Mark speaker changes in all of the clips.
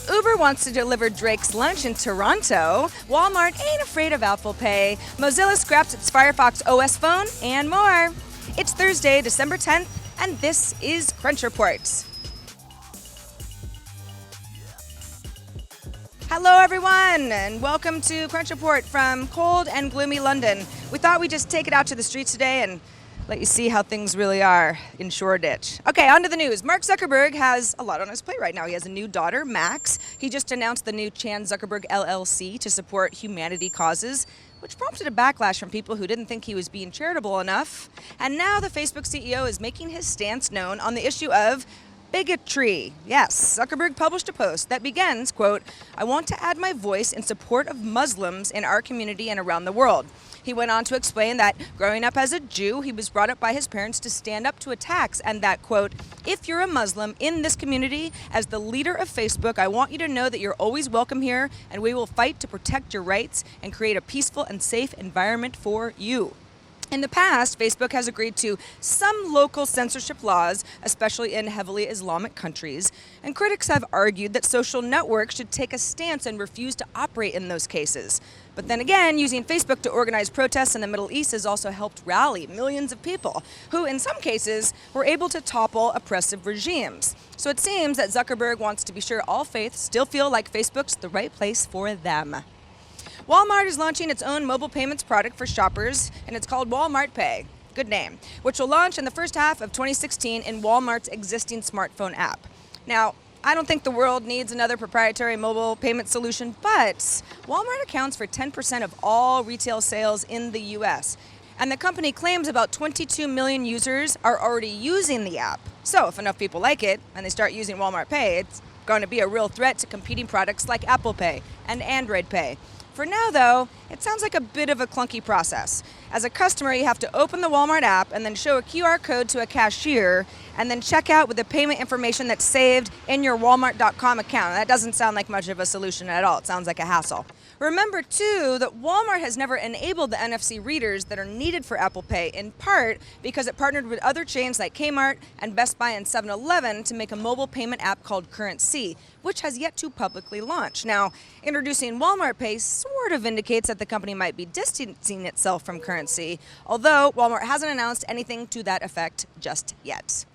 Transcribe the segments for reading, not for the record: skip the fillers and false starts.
Speaker 1: Uber wants to deliver Drake's lunch in Toronto. Walmart ain't afraid of Apple Pay. Mozilla scraps its Firefox OS phone, and more. It's Thursday, December 10th, and this is Crunch Report. Hello, everyone, and welcome to Crunch Report from cold and gloomy London. We thought we'd just take it out to the streets today and let you see how things really are in Shoreditch. Okay, on to the news. Mark Zuckerberg has a lot on his plate right now. He has a new daughter, Max. He just announced the new Chan Zuckerberg LLC to support humanity causes, which prompted a backlash from people who didn't think he was being charitable enough. And now the Facebook CEO is making his stance known on the issue of bigotry. Yes, Zuckerberg published a post that begins, quote, "I want to add my voice in support of Muslims in our community and around the world." He went on to explain that growing up as a Jew, he was brought up by his parents to stand up to attacks, and that, quote, "If you're a Muslim in this community, as the leader of Facebook, I want you to know that you're always welcome here, and we will fight to protect your rights and create a peaceful and safe environment for you." In the past, Facebook has agreed to some local censorship laws, especially in heavily Islamic countries, and critics have argued that social networks should take a stance and refuse to operate in those cases. But then again, using Facebook to organize protests in the Middle East has also helped rally millions of people, who in some cases were able to topple oppressive regimes. So it seems that Zuckerberg wants to be sure all faiths still feel like Facebook's the right place for them. Walmart is launching its own mobile payments product for shoppers, and it's called Walmart Pay. Good name. Which will launch in the first half of 2016 in Walmart's existing smartphone app. Now, I don't think the world needs another proprietary mobile payment solution, but Walmart accounts for 10% of all retail sales in the U.S., and the company claims about 22 million users are already using the app. So if enough people like it and they start using Walmart Pay, it's going to be a real threat to competing products like Apple Pay and Android Pay. For now, though, it sounds like a bit of a clunky process. As a customer, you have to open the Walmart app and then show a QR code to a cashier and then check out with the payment information that's saved in your Walmart.com account. That doesn't sound like much of a solution at all. It sounds like a hassle. Remember, too, that Walmart has never enabled the NFC readers that are needed for Apple Pay, in part because it partnered with other chains like Kmart and Best Buy and 7-Eleven to make a mobile payment app called Currency, which has yet to publicly launch. Now, introducing Walmart Pay sort of indicates that the company might be distancing itself from Currency, although Walmart hasn't announced anything to that effect just yet.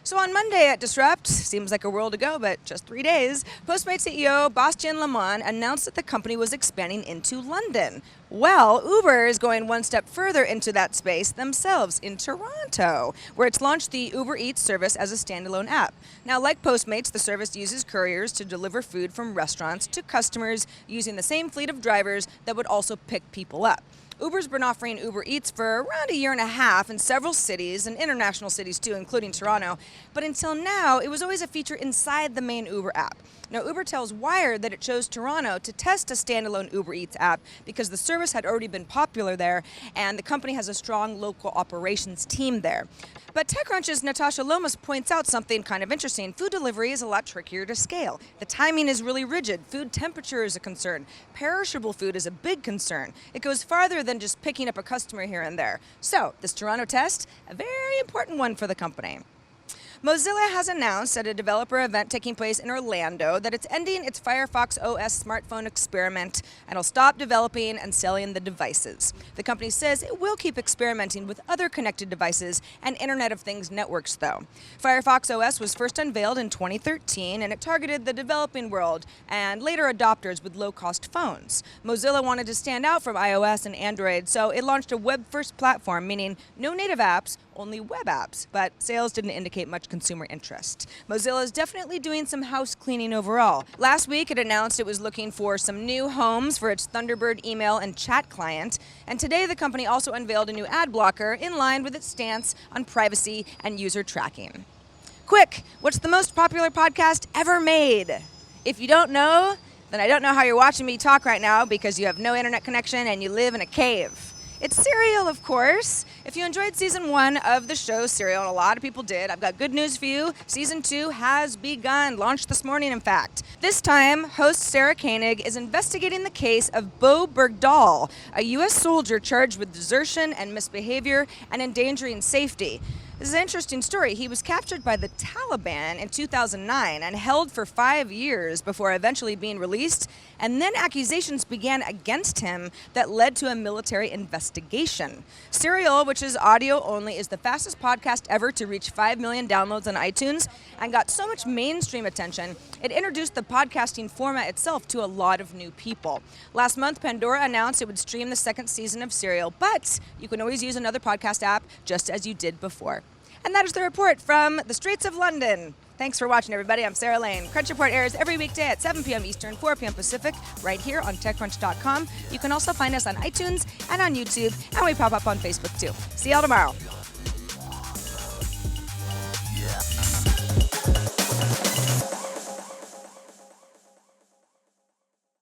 Speaker 1: So on Monday at Disrupt, seems like a world ago, but just 3 days, Postmates CEO Bastien Lemon announced that the company was expanding into London. Well, Uber is going one step further into that space themselves in Toronto, where it's launched the Uber Eats service as a standalone app. Now, like Postmates, the service uses couriers to deliver food from restaurants to customers using the same fleet of drivers that would also pick people up. Uber's been offering Uber Eats for around a year and a half in several cities, and international cities too, including Toronto. But until now, it was always a feature inside the main Uber app. Now, Uber tells Wired that it chose Toronto to test a standalone Uber Eats app because the service had already been popular there, and the company has a strong local operations team there. But TechCrunch's Natasha Lomas points out something kind of interesting. Food delivery is a lot trickier to scale. The timing is really rigid. Food temperature is a concern. Perishable food is a big concern. It goes farther than just picking up a customer here and there. So, this Toronto test, a very important one for the company. Mozilla has announced at a developer event taking place in Orlando that it's ending its Firefox OS smartphone experiment and will stop developing and selling the devices. The company says it will keep experimenting with other connected devices and Internet of Things networks, though. Firefox OS was first unveiled in 2013, and it targeted the developing world and later adopters with low-cost phones. Mozilla wanted to stand out from iOS and Android, so it launched a web-first platform, meaning no native apps, only web apps, but sales didn't indicate much consumer interest. Mozilla is definitely doing some house cleaning overall. Last week, it announced it was looking for some new homes for its Thunderbird email and chat client, and today the company also unveiled a new ad blocker in line with its stance on privacy and user tracking. Quick, what's the most popular podcast ever made? If you don't know, then I don't know how you're watching me talk right now because you have no internet connection and you live in a cave. It's Serial, of course. If you enjoyed Season 1 of the show Serial, and a lot of people did, I've got good news for you. Season 2 has begun, launched this morning, in fact. This time, host Sarah Koenig is investigating the case of Bo Bergdahl, a U.S. soldier charged with desertion and misbehavior and endangering safety. This is an interesting story. He was captured by the Taliban in 2009 and held for 5 years before eventually being released, and then accusations began against him that led to a military investigation. Serial, which is audio only, is the fastest podcast ever to reach 5 million downloads on iTunes and got so much mainstream attention, it introduced the podcasting format itself to a lot of new people. Last month, Pandora announced it would stream the second season of Serial, but you can always use another podcast app just as you did before. And that is the report from the streets of London. Thanks for watching, everybody. I'm Sarah Lane. Crunch Report airs every weekday at 7 p.m. Eastern, 4 p.m. Pacific, right here on TechCrunch.com. You can also find us on iTunes and on YouTube, and we pop up on Facebook, too. See y'all tomorrow.